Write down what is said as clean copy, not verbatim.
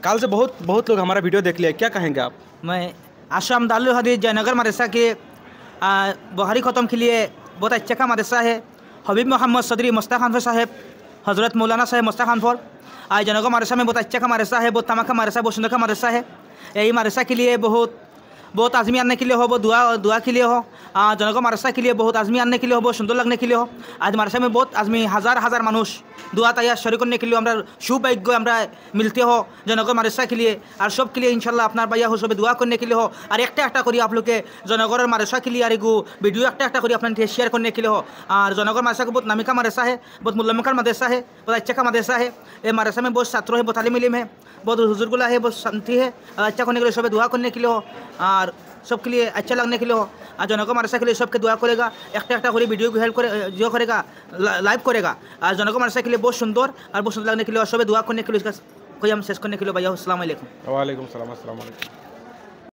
कल से बहुत बहुत लोग हमारा वीडियो देख लिया, क्या कहेंगे आप? मैं आश्रम दारुल हदीस जयनगर मदरसा के बुहारी ख़त्म के लिए बहुत अच्छा का मदरसा है। हबीब मोहम्मद सदरी मुस्ताक खान साहब, हज़रत मौलाना साहब मुस्ताक खान आज जयनगर मदरसा में बहुत अच्छा का मदरसा है, बहुत तमा का मदरसा, बहुत सुंदर का मदरसा है। यही मदरसा के लिए बहुत आज़मी आने के लिए हो, बहुत दुआ के लिए हो। जनक मदरसा के लिए बहुत आज़मी आने के लिए हो, बहुत सुंदर लगने के लिए हो। आज मदरसा में बहुत आज़मी हजार मानुष दुआ तैयार शरीक करने के लिए আমরা সৌভাগ্য আমরা মিলতে हो जनक मदरसा के लिए और सब के लिए इंशाल्लाह अपना भैया हो सब दुआ करने के लिए हो। और একটা करी आप लोग के जनगर मदरसा के लिए और एगो वीडियो একটা करी अपने शेयर करने के लिए हो। और जनगर मदरसा को बहुत नामी का मदरसा है, बहुत मुल्लमकर मदरसा है, बहुत अच्छा का मदरसा है। ये मदरसा में बहुत छात्र है, बहुत तालिम इल्म है, बहुत हुजूरगुला है, बहुत शांति है। अच्छा करने के लिए सब दुआ करने के लिए हो और सबके लिए अच्छा लगने के लिए हो। और जनक मदरसा के लिए सबके दुआ करेगा, একটা করে वीडियो को हेल्प करे जो करेगा लाइव करेगा। और जनक मदरसा के लिए बहुत सुंदर और बहुत सुंदर लगने के लिए और सब दुआ करने के लिए इसका कोई हम शेष करने के लिए भैया अस्सलाम वालेकुम। वालेकुम सलाम, अस्सलाम वालेकुम।